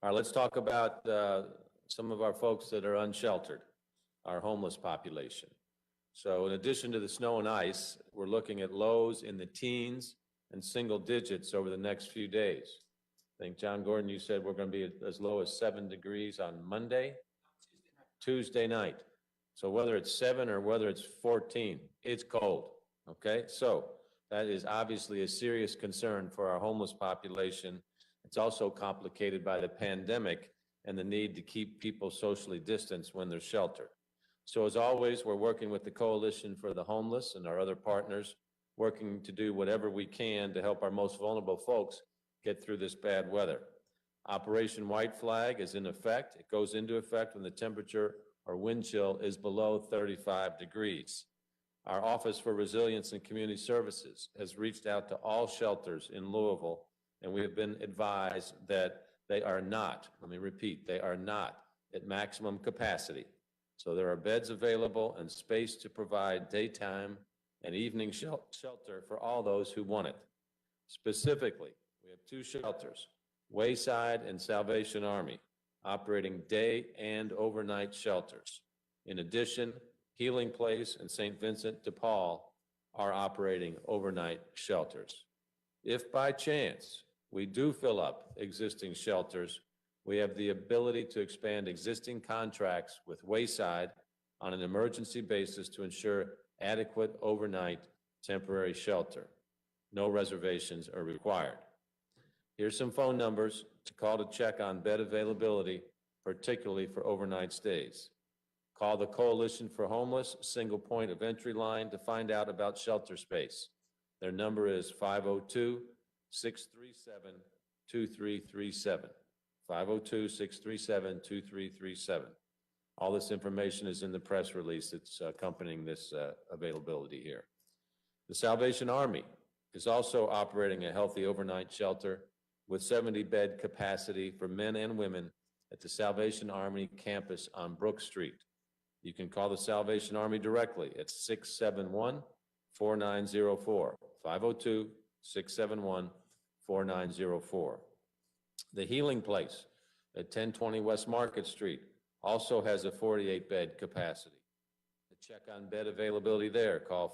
All right, let's talk about some of our folks that are unsheltered, our homeless population. So in addition to the snow and ice, we're looking at lows in the teens and single digits over the next few days. I think, John Gordon, you said we're going to be as low as 7 degrees on Monday, Tuesday night. So whether it's 7 or whether it's 14, it's cold, okay? So that is obviously a serious concern for our homeless population. It's also complicated by the pandemic and the need to keep people socially distanced when they're sheltered. So as always, we're working with the Coalition for the Homeless and our other partners, working to do whatever we can to help our most vulnerable folks get through this bad weather. Operation White Flag is in effect. It goes into effect when the temperature or wind chill is below 35 degrees. Our Office for Resilience and Community Services has reached out to all shelters in Louisville, and we have been advised that they are not, let me repeat, they are not at maximum capacity. So there are beds available and space to provide daytime and evening shelter for all those who want it. Specifically, we have 2 shelters, Wayside and Salvation Army, operating day and overnight shelters. In addition, Healing Place and St. Vincent de Paul are operating overnight shelters. If by chance we do fill up existing shelters, we have the ability to expand existing contracts with Wayside on an emergency basis to ensure adequate overnight temporary shelter. No reservations are required. Here's some phone numbers to call to check on bed availability, particularly for overnight stays. Call the Coalition for Homeless single point of entry line to find out about shelter space. Their number is 502-637-2337. 502-637-2337. All this information is in the press release that's accompanying this availability here. The Salvation Army is also operating a healthy overnight shelter with 70-bed capacity for men and women at the Salvation Army campus on Brook Street. You can call the Salvation Army directly at 671-4904, 502-671-4904. The Healing Place at 1020 West Market Street also has a 48-bed capacity. To check on bed availability there, call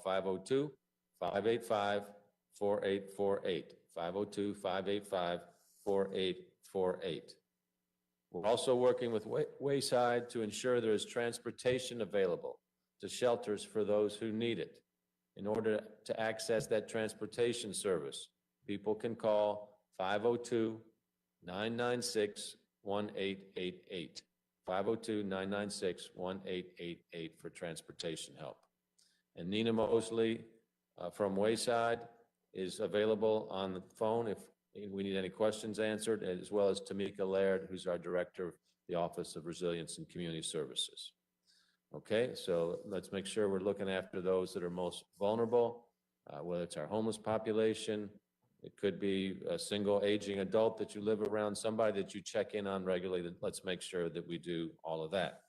502-585-4848, 502-585-4848. We're also working with Wayside to ensure there is transportation available to shelters for those who need it. In order to access that transportation service, people can call 502-996-1888, 502-996-1888 for transportation help. And Nina Mosley from Wayside is available on the phone if we need any questions answered, as well as Tamika Laird, who's our director of the Office of Resilience and Community Services. Okay, so let's make sure we're looking after those that are most vulnerable, whether it's our homeless population, it could be a single aging adult that you live around, somebody that you check in on regularly. Let's make sure that we do all of that.